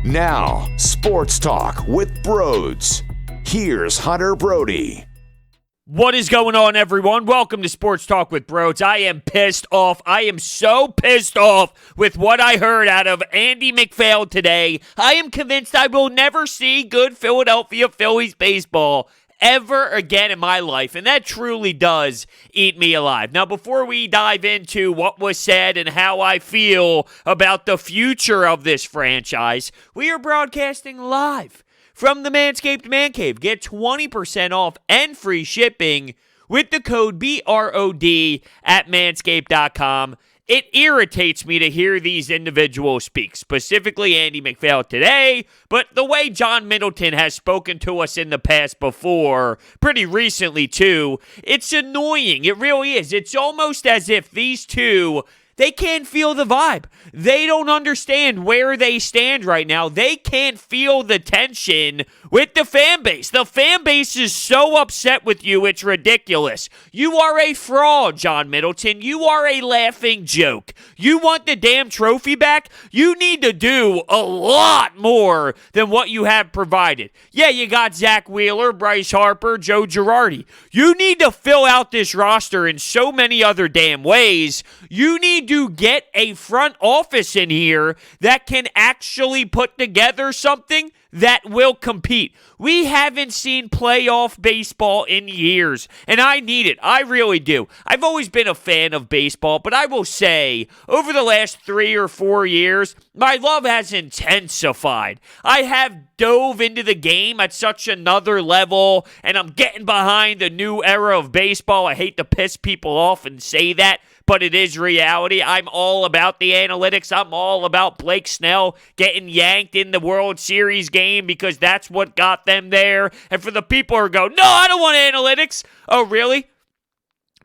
Now, Sports Talk with Broads. Here's Hunter Brody. What is going on, everyone? Welcome to Sports Talk with Broads. I am pissed off. I am so pissed off with what I heard out of Andy MacPhail today. I am convinced I will never see good Philadelphia Phillies baseball ever again in my life, and that truly does eat me alive. Now, before we dive into what was said and how I feel about the future of this franchise, we are broadcasting live from the Manscaped Man Cave. Get 20% off and free shipping with the code BROD at manscaped.com. It irritates me to hear these individuals speak, specifically Andy MacPhail today, but the way John Middleton has spoken to us in the past before, pretty recently too, it's annoying. It really is. It's almost as if these two, they can't feel the vibe. They don't understand where they stand right now. They can't feel the tension with the fan base. The fan base is so upset with you, it's ridiculous. You are a fraud, John Middleton. You are a laughing joke. You want the damn trophy back? You need to do a lot more than what you have provided. Yeah, you got Zach Wheeler, Bryce Harper, Joe Girardi. You need to fill out this roster in so many other damn ways. You need to get a front office in here that can actually put together something that will compete. We haven't seen playoff baseball in years, and I need it. I really do. I've always been a fan of baseball, but I will say, over the last 3 or 4 years, my love has intensified. I have dove into the game at such another level, and I'm getting behind the new era of baseball. I hate to piss people off and say that, but it is reality. I'm all about the analytics. I'm all about Blake Snell getting yanked in the World Series game because that's what got them there. And for the people who go, no, I don't want analytics. Oh, really?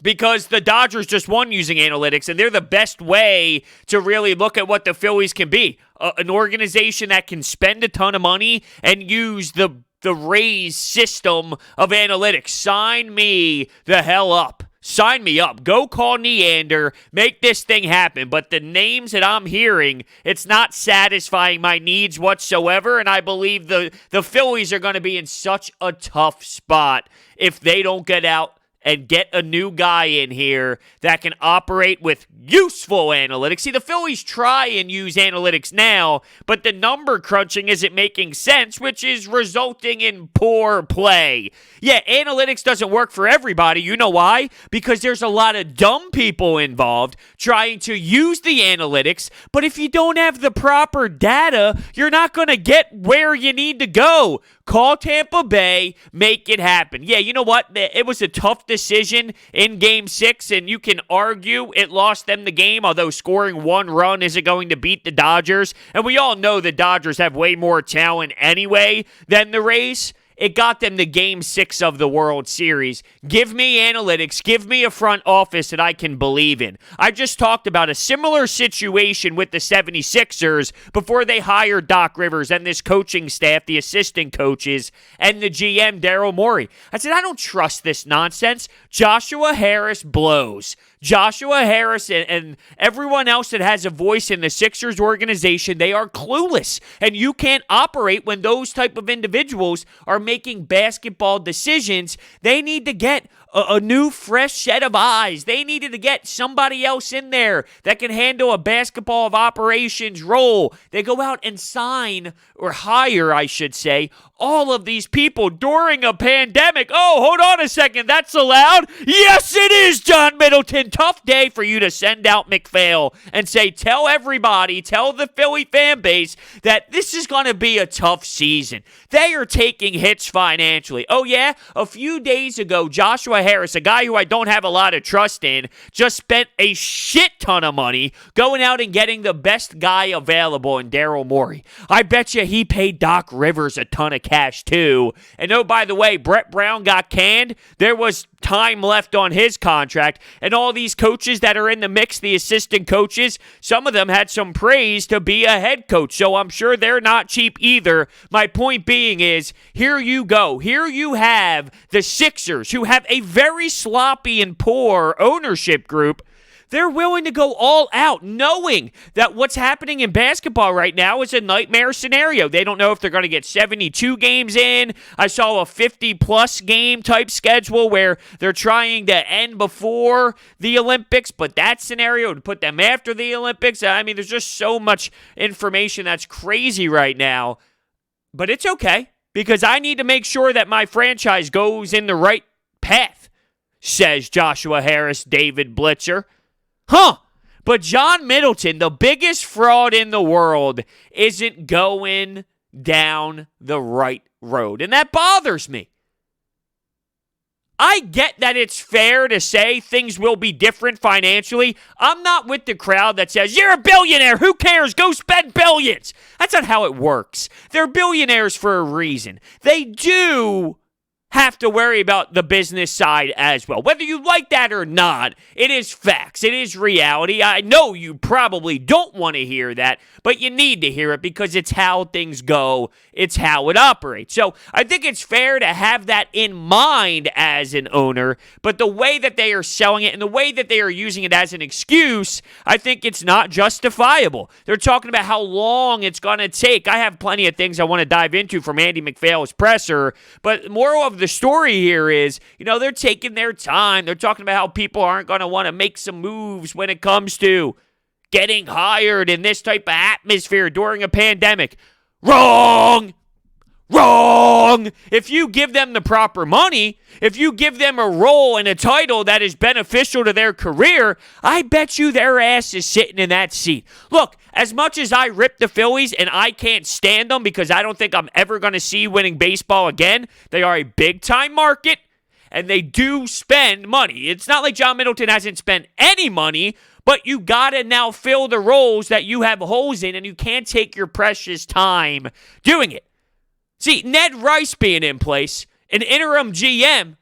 Because the Dodgers just won using analytics, and they're the best way to really look at what the Phillies can be. An organization that can spend a ton of money and use the Rays system of analytics. Sign me the hell up. Sign me up. Go call Neander. Make this thing happen. But the names that I'm hearing, it's not satisfying my needs whatsoever. And I believe the Phillies are going to be in such a tough spot if they don't get out and get a new guy in here that can operate with useful analytics. See, the Phillies try and use analytics now, but the number crunching isn't making sense, which is resulting in poor play. Yeah, analytics doesn't work for everybody. You know why? Because there's a lot of dumb people involved trying to use the analytics, but if you don't have the proper data, you're not going to get where you need to go. Call Tampa Bay, make it happen. Yeah, you know what? It was a tough decision in Game 6, and you can argue it lost them the game, although scoring one run isn't going to beat the Dodgers. And we all know the Dodgers have way more talent anyway than the Rays. It got them to Game 6 of the World Series. Give me analytics. Give me a front office that I can believe in. I just talked about a similar situation with the 76ers before they hired Doc Rivers and this coaching staff, the assistant coaches, and the GM, Daryl Morey. I said, I don't trust this nonsense. Joshua Harris blows. Joshua Harris and everyone else that has a voice in the Sixers organization, they are clueless. And you can't operate when those type of individuals are making basketball decisions. They need to get a new, fresh set of eyes. They needed to get somebody else in there that can handle a basketball of operations role. They go out and sign, or hire, I should say, all of these people during a pandemic. Oh, hold on a second. That's allowed? Yes, it is, John Middleton. Tough day for you to send out MacPhail and say, tell everybody, tell the Philly fan base that this is going to be a tough season. They are taking hits financially. Oh, yeah? A few days ago, Joshua Harris, a guy who I don't have a lot of trust in, just spent a shit ton of money going out and getting the best guy available in Daryl Morey. I bet you he paid Doc Rivers a ton of cash too. And oh, by the way, Brett Brown got canned. There was time left on his contract, and all these coaches that are in the mix, the assistant coaches, some of them had some praise to be a head coach, so I'm sure they're not cheap either. My point being is, here you go. Here you have the Sixers, who have a very sloppy and poor ownership group, They're willing to go all out, knowing that what's happening in basketball right now is a nightmare scenario. They don't know if they're going to get 72 games in. I saw a 50-plus game type schedule where they're trying to end before the Olympics, but that scenario would put them after the Olympics. I mean, there's just so much information that's crazy right now. But it's okay, because I need to make sure that my franchise goes in the right path, says Joshua Harris, David Blitzer. But John Middleton, the biggest fraud in the world, isn't going down the right road. And that bothers me. I get that it's fair to say things will be different financially. I'm not with the crowd that says, you're a billionaire, who cares, go spend billions. That's not how it works. They're billionaires for a reason. They do have to worry about the business side as well. Whether you like that or not, it is facts. It is reality. I know you probably don't want to hear that, but you need to hear it because it's how things go. It's how it operates. So I think it's fair to have that in mind as an owner, but the way that they are selling it and the way that they are using it as an excuse, I think it's not justifiable. They're talking about how long it's going to take. I have plenty of things I want to dive into from Andy McPhail's presser, but moral of the story here is, they're taking their time. They're talking about how people aren't going to want to make some moves when it comes to getting hired in this type of atmosphere during a pandemic. Wrong! If you give them the proper money, if you give them a role and a title that is beneficial to their career, I bet you their ass is sitting in that seat. Look, as much as I rip the Phillies and I can't stand them because I don't think I'm ever going to see winning baseball again, they are a big-time market and they do spend money. It's not like John Middleton hasn't spent any money, but you got to now fill the roles that you have holes in, and you can't take your precious time doing it. See, Ned Rice being in place, an interim GM,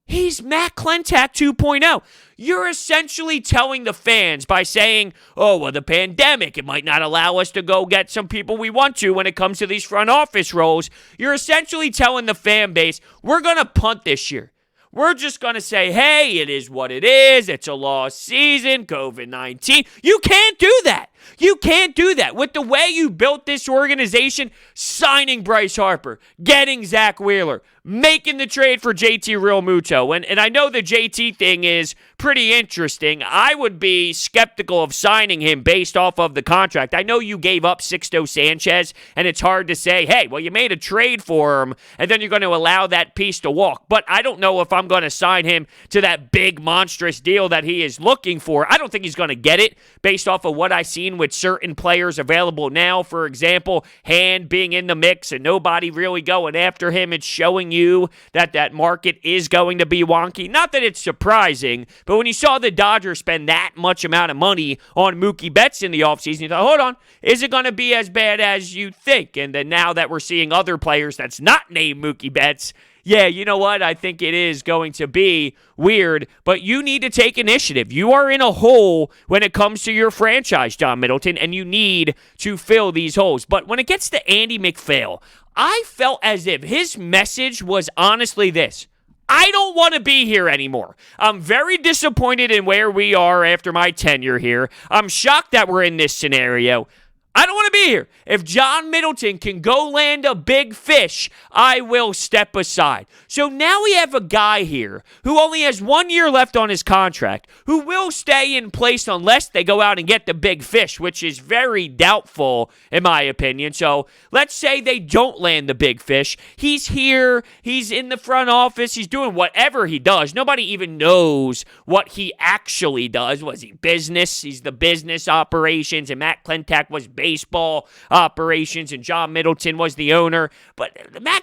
he's Matt Klentak 2.0. You're essentially telling the fans by saying, the pandemic, it might not allow us to go get some people we want to when it comes to these front office roles. You're essentially telling the fan base, we're going to punt this year. We're just going to say, hey, it is what it is. It's a lost season, COVID-19. You can't do that. You can't do that. With the way you built this organization, signing Bryce Harper, getting Zach Wheeler, making the trade for JT Realmuto. And I know the JT thing is pretty interesting. I would be skeptical of signing him based off of the contract. I know you gave up Sixto Sanchez, and it's hard to say, hey, well, you made a trade for him, and then you're going to allow that piece to walk. But I don't know if I'm going to sign him to that big, monstrous deal that he is looking for. I don't think he's going to get it based off of what I've seen with certain players available now. For example, Hand being in the mix and nobody really going after him. It's showing you that market is going to be wonky. Not that it's surprising, but when you saw the Dodgers spend that much amount of money on Mookie Betts in the offseason, you thought, hold on, is it going to be as bad as you think? And then now that we're seeing other players that's not named Mookie Betts, yeah, you know what? I think it is going to be weird, but you need to take initiative. You are in a hole when it comes to your franchise, John Middleton, and you need to fill these holes. But when it gets to Andy McPhail, I felt as if his message was honestly this: I don't want to be here anymore. I'm very disappointed in where we are after my tenure here. I'm shocked that we're in this scenario. I don't want to be here. If John Middleton can go land a big fish, I will step aside. So now we have a guy here who only has 1 year left on his contract, who will stay in place unless they go out and get the big fish, which is very doubtful in my opinion. So let's say they don't land the big fish. He's here. He's in the front office. He's doing whatever he does. Nobody even knows what he actually does. Was he business? He's the business operations, and Matt Klentak was baseball operations, and John Middleton was the owner. But not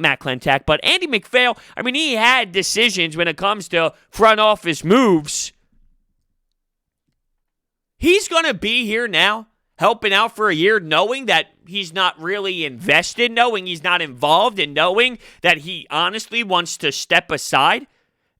Matt Klentak, but Andy McPhail, I mean, he had decisions when it comes to front office moves. He's going to be here now, helping out for a year, knowing that he's not really invested, knowing he's not involved, and knowing that he honestly wants to step aside.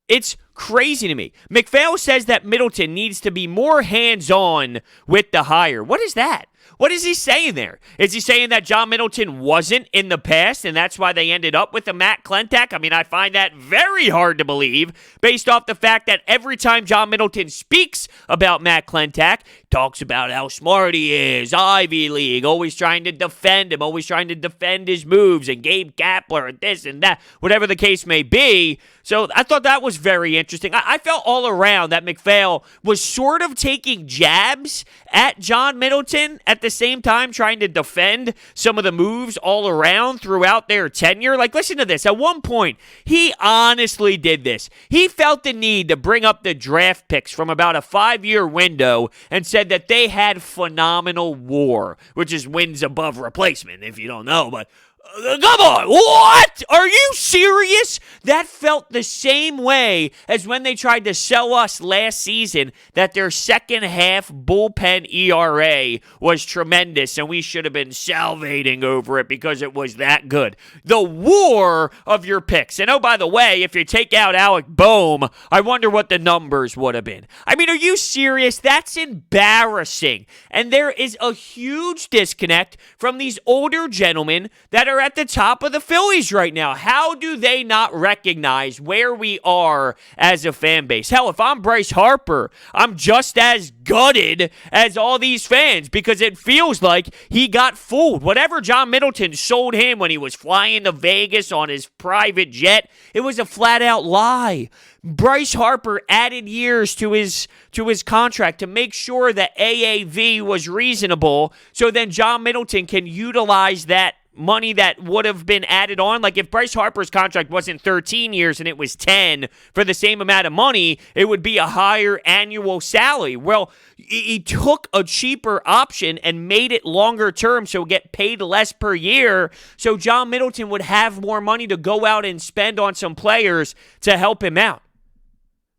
It's crazy to me. McPhail says that Middleton needs to be more hands-on with the hire. What is that? What is he saying there? Is he saying that John Middleton wasn't in the past and that's why they ended up with a Matt Klentak? I mean, I find that very hard to believe based off the fact that every time John Middleton speaks about Matt Klentak, talks about how smart he is, Ivy League, always trying to defend him, always trying to defend his moves, and Gabe Kapler and this and that, whatever the case may be. So I thought that was very interesting. I felt all around that MacPhail was sort of taking jabs at John Middleton at the same time trying to defend some of the moves all around throughout their tenure. Like, listen to this. At one point, he honestly did this. He felt the need to bring up the draft picks from about a 5-year window and said that they had phenomenal WAR, which is wins above replacement, if you don't know, but come on, what? Are you serious? That felt the same way as when they tried to sell us last season that their second half bullpen ERA was tremendous and we should have been salivating over it because it was that good. The WAR of your picks. And oh, by the way, if you take out Alec Boehm, I wonder what the numbers would have been. I mean, are you serious? That's embarrassing. And there is a huge disconnect from these older gentlemen that are at the top of the Phillies right now. How do they not recognize where we are as a fan base? Hell, if I'm Bryce Harper, I'm just as gutted as all these fans because it feels like he got fooled. Whatever John Middleton sold him when he was flying to Vegas on his private jet, it was a flat-out lie. Bryce Harper added years to his contract to make sure that AAV was reasonable so then John Middleton can utilize that money that would have been added on. Like if Bryce Harper's contract wasn't 13 years and it was 10 for the same amount of money, it would be a higher annual salary. Well, he took a cheaper option and made it longer term so get paid less per year so John Middleton would have more money to go out and spend on some players to help him out.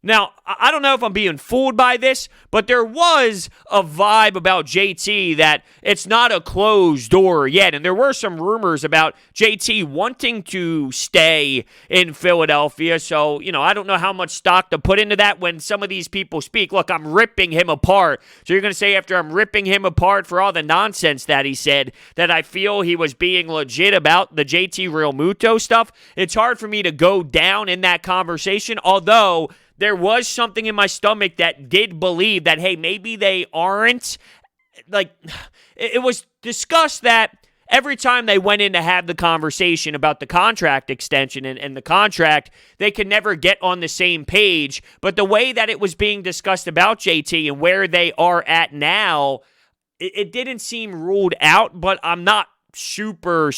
Now, I don't know if I'm being fooled by this, but there was a vibe about JT that it's not a closed door yet. And there were some rumors about JT wanting to stay in Philadelphia. So, I don't know how much stock to put into that when some of these people speak. Look, I'm ripping him apart. So you're going to say after I'm ripping him apart for all the nonsense that he said, that I feel he was being legit about the JT Realmuto stuff? It's hard for me to go down in that conversation, although there was something in my stomach that did believe that, hey, maybe they aren't. Like, it was discussed that every time they went in to have the conversation about the contract extension and the contract, they could never get on the same page. But the way that it was being discussed about JT and where they are at now, it didn't seem ruled out, but I'm not super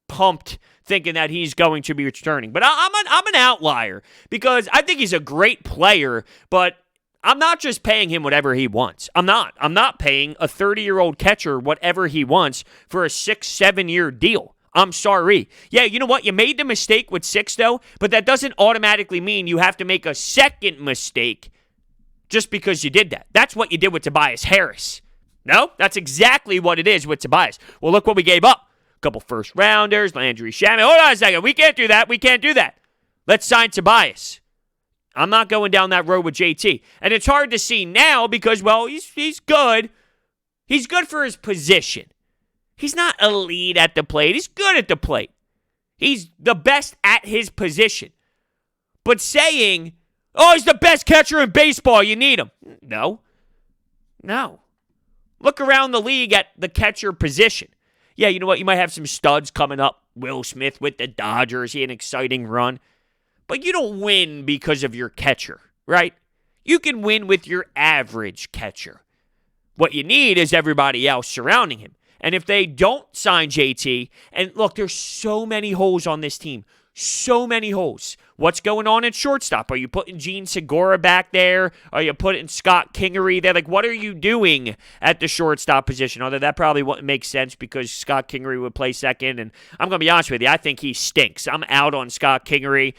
pumped thinking that he's going to be returning. But I'm an outlier because I think he's a great player, but I'm not just paying him whatever he wants. I'm not paying a 30-year-old catcher whatever he wants for a 6-7 year deal. I'm sorry. Yeah, you know what? You made the mistake with 6, though, but that doesn't automatically mean you have to make a second mistake just because you did that. That's what you did with Tobias Harris. No, that's exactly what it is with Tobias. Well, look what we gave up. Couple first rounders, Landry Shamet. Hold on a second. We can't do that. Let's sign Tobias. I'm not going down that road with JT. And it's hard to see now because, well, he's good. He's good for his position. He's not elite at the plate. He's good at the plate. He's the best at his position. But saying, oh, he's the best catcher in baseball, you need him. No. Look around the league at the catcher position. Yeah, you know what? You might have some studs coming up. Will Smith with the Dodgers. He had an exciting run. But you don't win because of your catcher, right? You can win with your average catcher. What you need is everybody else surrounding him. And if they don't sign JT, and look, there's so many holes on this team. So many holes. What's going on at shortstop? Are you putting Gene Segura back there? Are you putting Scott Kingery there? Like, what are you doing at the shortstop position? Although that probably wouldn't make sense because Scott Kingery would play second. And I'm going to be honest with you, I think he stinks. I'm out on Scott Kingery.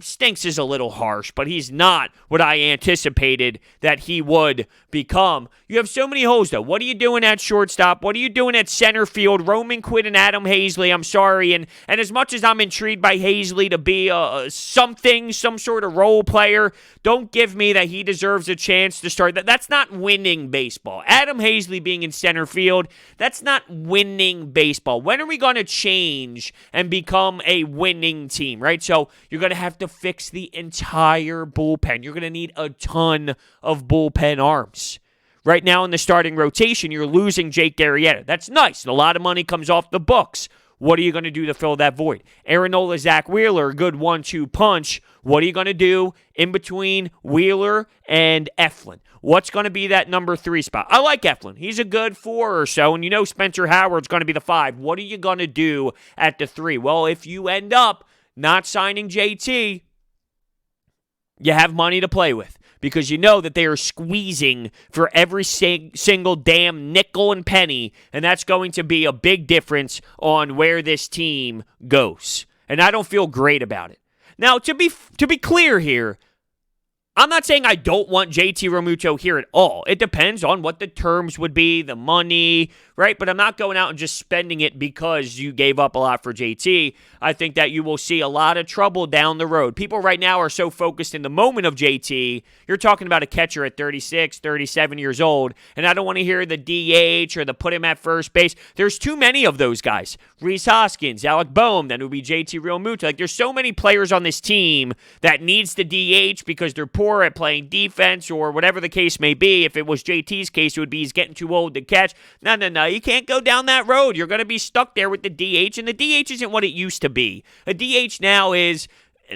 Stinks is a little harsh, but he's not what I anticipated that he would become. You have so many holes, though. What are you doing at shortstop? What are you doing at center field? Roman Quinn and Adam Hazley, I'm sorry. And as much as I'm intrigued by Hazley to be a something, some sort of role player. Don't give me that he deserves a chance to start. That's not winning baseball. Adam Hazley being in center field, that's not winning baseball. When are we going to change and become a winning team, right? So you're going to have to fix the entire bullpen. You're going to need a ton of bullpen arms. Right now in the starting rotation, you're losing Jake Arrieta. That's nice. A lot of money comes off the books. What are you going to do to fill that void? Aaron Nola, Zach Wheeler, a good 1-2 punch. What are you going to do in between Wheeler and Eflin? What's going to be that number 3 spot? I like Eflin. He's a good 4 or so, and you know Spencer Howard's going to be the 5. What are you going to do at the 3? Well, if you end up not signing JT, you have money to play with, because you know that they are squeezing for every single damn nickel and penny, and that's going to be a big difference on where this team goes. And I don't feel great about it. Now, to be clear here, I'm not saying I don't want JT Realmuto here at all. It depends on what the terms would be, the money, right? But I'm not going out and just spending it because you gave up a lot for JT. I think that you will see a lot of trouble down the road. People right now are so focused in the moment of JT. You're talking about a catcher at 36, 37 years old, and I don't want to hear the DH or the put him at first base. There's too many of those guys. Rhys Hoskins, Alec Boehm, then it would be JT Realmuto. Like, there's so many players on this team that needs the DH because they're poor at playing defense or whatever the case may be. If it was JT's case, it would be he's getting too old to catch. No. You can't go down that road. You're going to be stuck there with the DH, and the DH isn't what it used to be. A DH now is,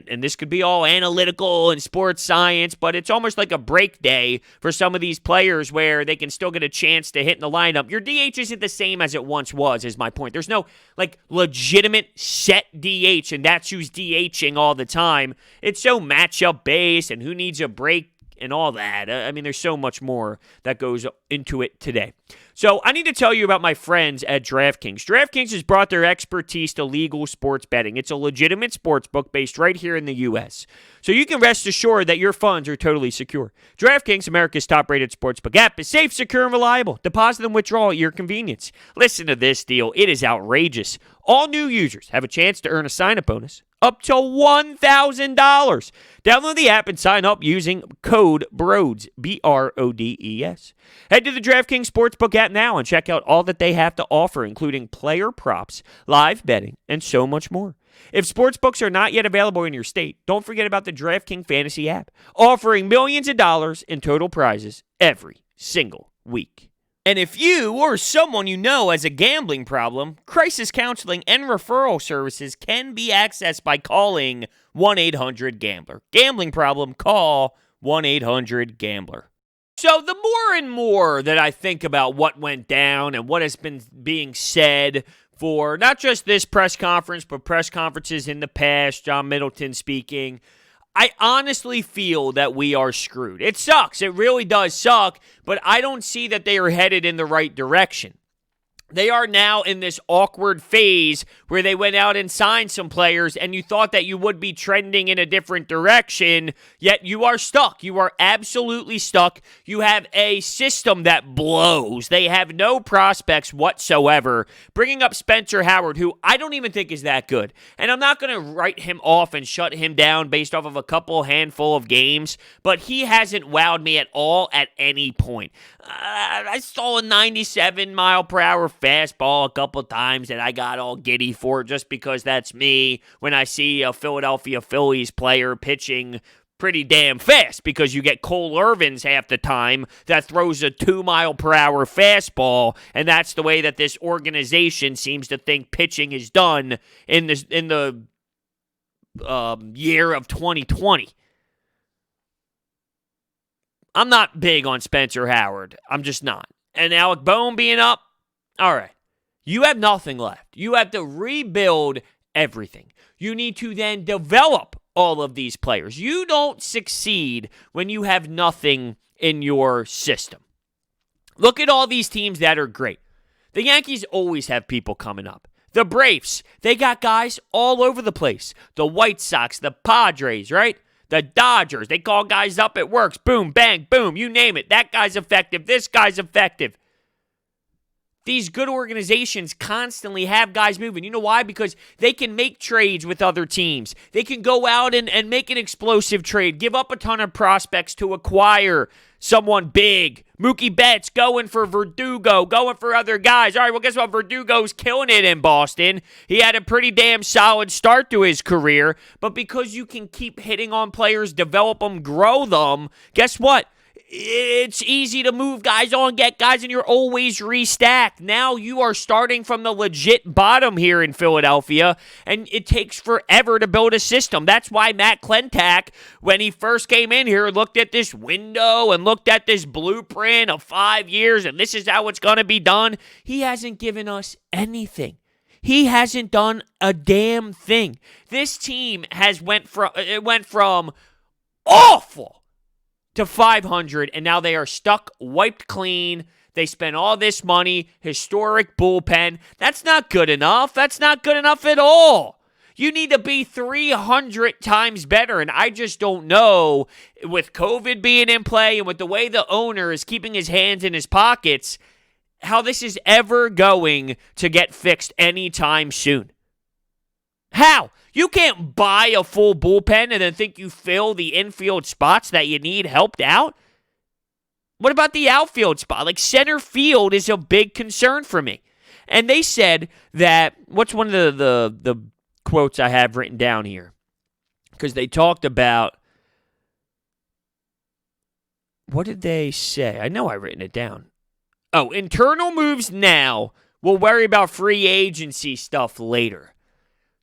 and this could be all analytical and sports science, but it's almost like a break day for some of these players where they can still get a chance to hit in the lineup. Your DH isn't the same as it once was, is my point. There's no, like, legitimate set DH, and that's who's DHing all the time. It's so matchup based and who needs a break and all that. I mean, there's so much more that goes into it today. So I need to tell you about my friends at DraftKings. DraftKings has brought their expertise to legal sports betting. It's a legitimate sports book based right here in the U.S. So you can rest assured that your funds are totally secure. DraftKings, America's top-rated sportsbook app, is safe, secure, and reliable. Deposit and withdrawal at your convenience. Listen to this deal. It is outrageous. All new users have a chance to earn a sign-up bonus up to $1,000. Download the app and sign up using code BRODES, BRODES. Head to the DraftKings Sportsbook app now and check out all that they have to offer, including player props, live betting, and so much more. If sportsbooks are not yet available in your state, don't forget about the DraftKings Fantasy app, offering millions of dollars in total prizes every single week. And if you or someone you know has a gambling problem, crisis counseling and referral services can be accessed by calling 1-800-GAMBLER. Gambling problem, call 1-800-GAMBLER. So the more and more that I think about what went down and what has been being said for not just this press conference, but press conferences in the past, John Middleton speaking, I honestly feel that we are screwed. It sucks. It really does suck, but I don't see that they are headed in the right direction. They are now in this awkward phase where they went out and signed some players, and you thought that you would be trending in a different direction, yet you are stuck. You are absolutely stuck. You have a system that blows. They have no prospects whatsoever. Bringing up Spencer Howard, who I don't even think is that good, and I'm not going to write him off and shut him down based off of a handful of games, but he hasn't wowed me at all at any point. I saw a 97-mile-per-hour fastball a couple times that I got all giddy for just because that's me when I see a Philadelphia Phillies player pitching pretty damn fast, because you get Cole Irvins half the time that throws a 2-mile-per-hour fastball, and that's the way that this organization seems to think pitching is done in the year of 2020. I'm not big on Spencer Howard. I'm just not. And Alec Boehm being up, all right. You have nothing left. You have to rebuild everything. You need to then develop all of these players. You don't succeed when you have nothing in your system. Look at all these teams that are great. The Yankees always have people coming up. The Braves, they got guys all over the place. The White Sox, the Padres, right? The Dodgers, they call guys up, it works. Boom, bang, boom, you name it. That guy's effective. This guy's effective. these good organizations constantly have guys moving. You know why? Because they can make trades with other teams. They can go out and make an explosive trade, give up a ton of prospects to acquire someone big. Mookie Betts going for Verdugo, going for other guys. All right, well, guess what? Verdugo's killing it in Boston. He had a pretty damn solid start to his career, but because you can keep hitting on players, develop them, grow them, guess what? It's easy to move guys on, get guys, and you're always restacked. Now you are starting from the legit bottom here in Philadelphia, and it takes forever to build a system. That's why Matt Klentak, when he first came in here, looked at this window and looked at this blueprint of 5 years, and this is how it's going to be done. He hasn't given us anything. He hasn't done a damn thing. This team went from awful to 500, and now they are stuck, wiped clean. They spent all this money, historic bullpen. That's not good enough. That's not good enough at all. You need to be 300 times better, and I just don't know, with COVID being in play and with the way the owner is keeping his hands in his pockets, how this is ever going to get fixed anytime soon. How? You can't buy a full bullpen and then think you fill the infield spots that you need helped out. What about the outfield spot? Like, center field is a big concern for me. And they said that, what's one of the quotes I have written down here? Because they talked about, what did they say? I know I've written it down. Oh, internal moves now. We'll worry about free agency stuff later.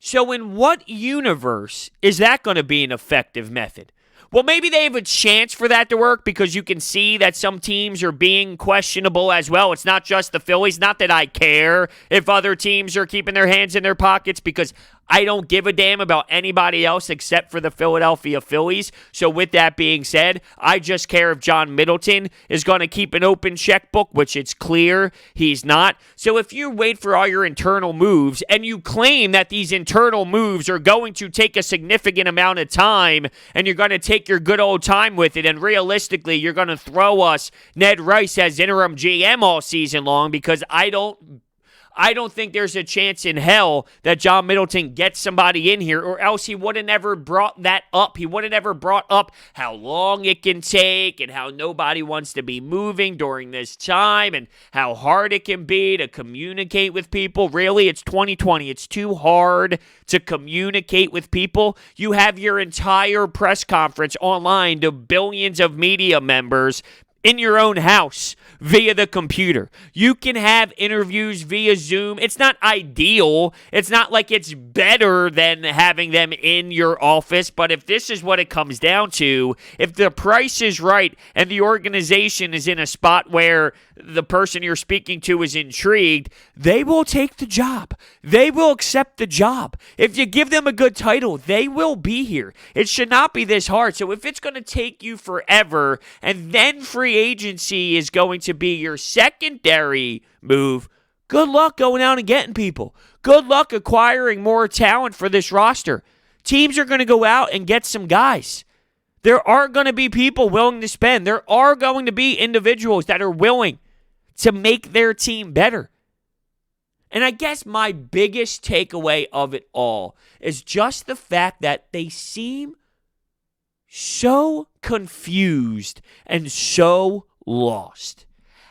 So in what universe is that going to be an effective method? Well, maybe they have a chance for that to work because you can see that some teams are being questionable as well. It's not just the Phillies. Not that I care if other teams are keeping their hands in their pockets, because I don't give a damn about anybody else except for the Philadelphia Phillies. So with that being said, I just care if John Middleton is going to keep an open checkbook, which it's clear he's not. So if you wait for all your internal moves and you claim that these internal moves are going to take a significant amount of time and you're going to take your good old time with it, and realistically you're going to throw us Ned Rice as interim GM all season long, because I don't think there's a chance in hell that John Middleton gets somebody in here, or else he would have never brought that up. He would have never brought up how long it can take and how nobody wants to be moving during this time and how hard it can be to communicate with people. Really, it's 2020. It's too hard to communicate with people. You have your entire press conference online to billions of media members in your own house via the computer. You can have interviews via Zoom. It's not ideal. It's not like it's better than having them in your office. But if this is what it comes down to, if the price is right and the organization is in a spot where the person you're speaking to is intrigued, they will take the job. They will accept the job. If you give them a good title, they will be here. It should not be this hard. So if it's going to take you forever and then free agency is going to be your secondary move, good luck going out and getting people. Good luck acquiring more talent for this roster. Teams are going to go out and get some guys. There are going to be people willing to spend. There are going to be individuals that are willing to make their team better. And I guess my biggest takeaway of it all is just the fact that they seem so confused and so lost.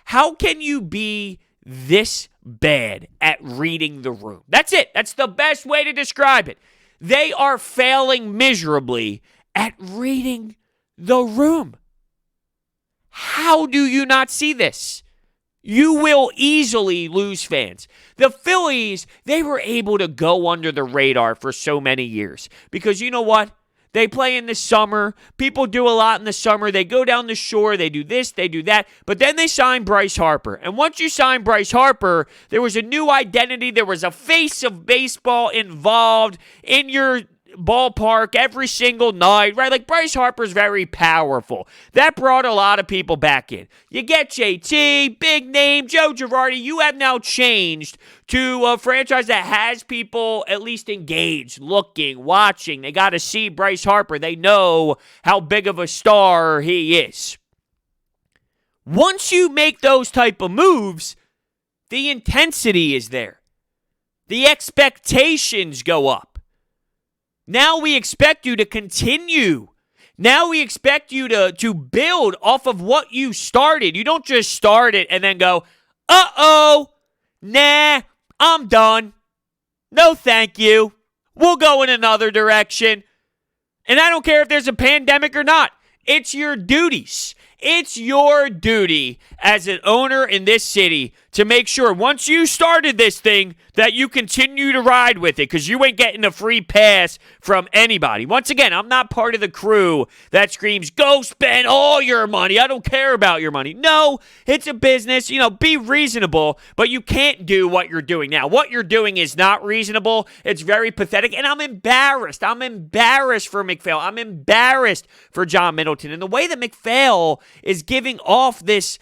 How can you be this bad at reading the room? That's it. That's the best way to describe it. They are failing miserably at reading the room. How do you not see this? You will easily lose fans. The Phillies, they were able to go under the radar for so many years because you know what? They play in the summer. People do a lot in the summer. They go down the shore. They do this. They do that. But then they sign Bryce Harper. And once you sign Bryce Harper, there was a new identity. There was a face of baseball involved in your ballpark every single night, right? Like, Bryce Harper's very powerful. That brought a lot of people back in. You get JT, big name, Joe Girardi. You have now changed to a franchise that has people at least engaged, looking, watching. They got to see Bryce Harper. They know how big of a star he is. Once you make those type of moves, The intensity is there. The expectations go up. Now we expect you to continue. Now we expect you to build off of what you started. You don't just start it and then go, nah, I'm done. No, thank you. We'll go in another direction. And I don't care if there's a pandemic or not. It's your duties. It's your duty as an owner in this city to make sure once you started this thing that you continue to ride with it, because you ain't getting a free pass from anybody. Once again, I'm not part of the crew that screams, go spend all your money. I don't care about your money. No, it's a business. Be reasonable, but you can't do what you're doing now. What you're doing is not reasonable. It's very pathetic, and I'm embarrassed. I'm embarrassed for McPhail. I'm embarrassed for John Middleton. And the way that McPhail is giving off this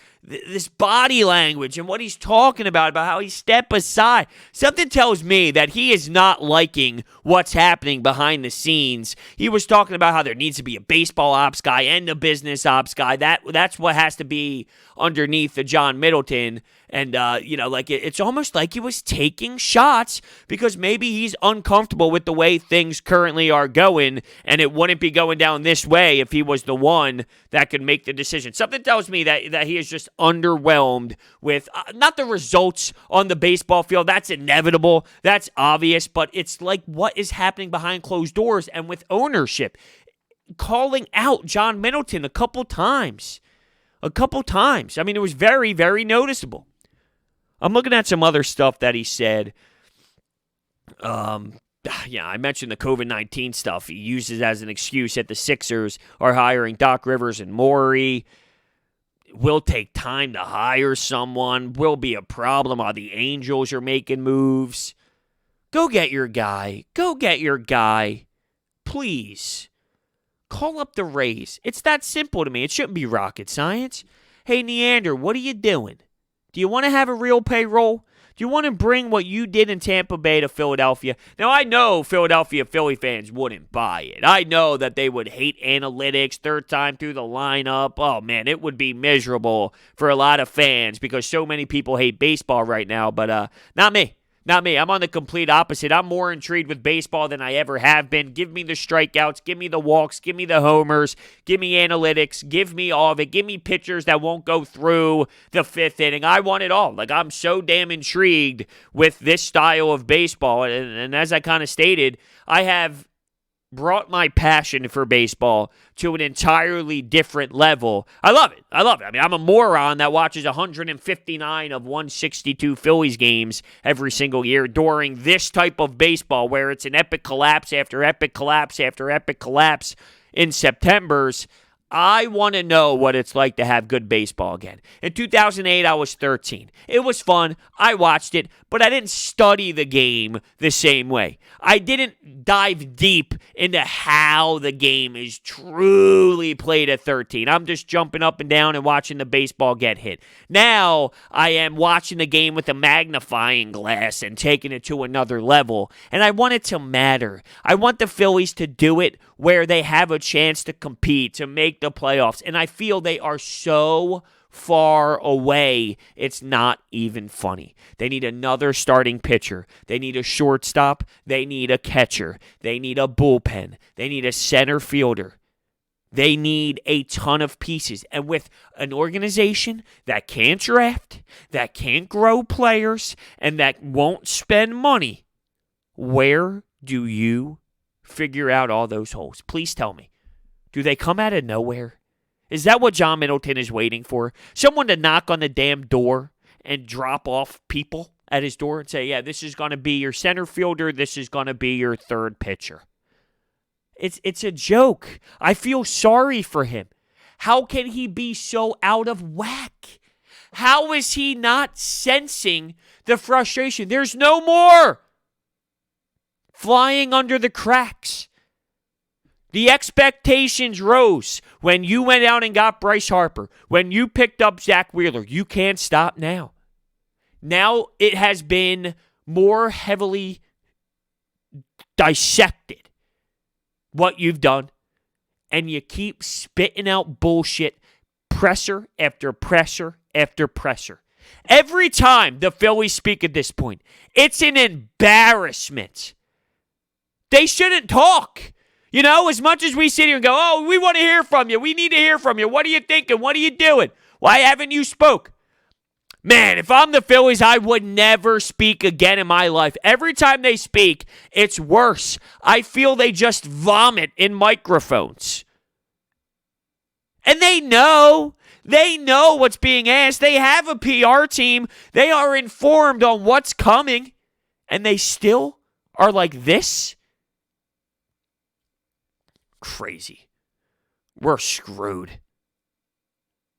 body language and what he's talking about how he stepped aside. Something tells me that he is not liking what's happening behind the scenes. He was talking about how there needs to be a baseball ops guy and a business ops guy. That's what has to be underneath the John Middleton. And, it's almost like he was taking shots because maybe he's uncomfortable with the way things currently are going, and it wouldn't be going down this way if he was the one that could make the decision. Something tells me that he is just underwhelmed with not the results on the baseball field. That's inevitable. That's obvious. But it's like what is happening behind closed doors and with ownership. Calling out John Middleton a couple times. I mean, it was very, very noticeable. I'm looking at some other stuff that he said. I mentioned the COVID-19 stuff. He uses as an excuse that the Sixers are hiring Doc Rivers and Morey. Will take time to hire someone. Will be a problem while the Angels are making moves. Go get your guy. Please. Call up the Rays. It's that simple to me. It shouldn't be rocket science. Hey, Neander, what are you doing? Do you want to have a real payroll? Do you want to bring what you did in Tampa Bay to Philadelphia? Now, I know Philadelphia Philly fans wouldn't buy it. I know that they would hate analytics, third time through the lineup. Oh, man, it would be miserable for a lot of fans because so many people hate baseball right now, but not me. Not me. I'm on the complete opposite. I'm more intrigued with baseball than I ever have been. Give me the strikeouts. Give me the walks. Give me the homers. Give me analytics. Give me all of it. Give me pitchers that won't go through the fifth inning. I want it all. I'm so damn intrigued with this style of baseball. And as I kind of stated, I have brought my passion for baseball to an entirely different level. I love it. I mean, I'm a moron that watches 159 of 162 Phillies games every single year during this type of baseball where it's an epic collapse after epic collapse after epic collapse in Septembers. I want to know what it's like to have good baseball again. In 2008, I was 13. It was fun. I watched it, but I didn't study the game the same way. I didn't dive deep into how the game is truly played at 13. I'm just jumping up and down and watching the baseball get hit. Now, I am watching the game with a magnifying glass and taking it to another level, and I want it to matter. I want the Phillies to do it where they have a chance to compete, to make the playoffs, and I feel they are so far away, it's not even funny. They need another starting pitcher. They need a shortstop. They need a catcher. They need a bullpen. They need a center fielder. They need a ton of pieces. And with an organization that can't draft, that can't grow players, and that won't spend money, where do you figure out all those holes? Please tell me. Do they come out of nowhere? Is that what John Middleton is waiting for? Someone to knock on the damn door and drop off people at his door and say, yeah, this is going to be your center fielder. This is going to be your third pitcher. It's a joke. I feel sorry for him. How can he be so out of whack? How is he not sensing the frustration? There's no more flying under the cracks. The expectations rose when you went out and got Bryce Harper, when you picked up Zach Wheeler. You can't stop now. Now it has been more heavily dissected what you've done, and you keep spitting out bullshit, presser after presser after presser. Every time the Phillies speak at this point, it's an embarrassment. They shouldn't talk. You know, as much as we sit here and go, oh, we want to hear from you. We need to hear from you. What are you thinking? What are you doing? Why haven't you spoke? Man, if I'm the Phillies, I would never speak again in my life. Every time they speak, it's worse. I feel they just vomit in microphones. And they know what's being asked. They have a PR team. They are informed on what's coming. And they still are like this? Crazy. We're screwed.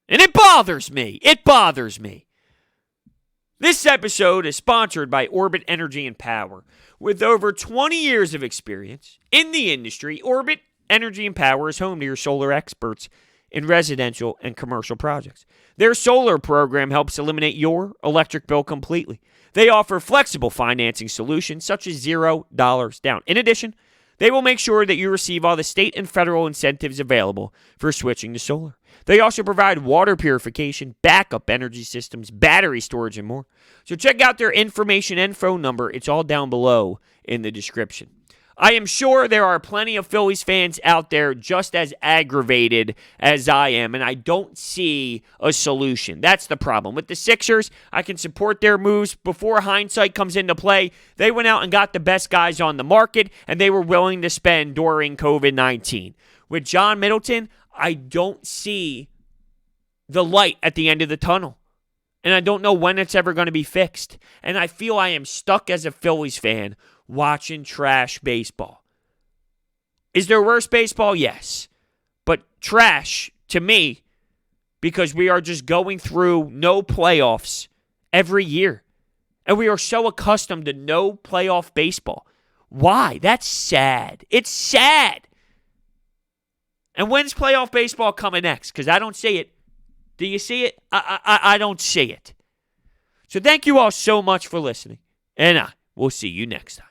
And it bothers me. It bothers me. This episode is sponsored by Orbit Energy and Power. With over 20 years of experience in the industry, Orbit Energy and Power is home to your solar experts in residential and commercial projects. Their solar program helps eliminate your electric bill completely. They offer flexible financing solutions such as $0 down. In addition, they will make sure that you receive all the state and federal incentives available for switching to solar. They also provide water purification, backup energy systems, battery storage, and more. So check out their information and phone number. It's all down below in the description. I am sure there are plenty of Phillies fans out there just as aggravated as I am, and I don't see a solution. That's the problem. With the Sixers, I can support their moves. Before hindsight comes into play, they went out and got the best guys on the market, and they were willing to spend during COVID-19. With John Middleton, I don't see the light at the end of the tunnel. And I don't know when it's ever going to be fixed. And I feel I am stuck as a Phillies fan watching trash baseball. Is there worse baseball? Yes. But trash, to me, because we are just going through no playoffs every year. And we are so accustomed to no playoff baseball. Why? That's sad. It's sad. And when's playoff baseball coming next? Because I don't see it. Do you see it? I don't see it. So thank you all so much for listening. And I will see you next time.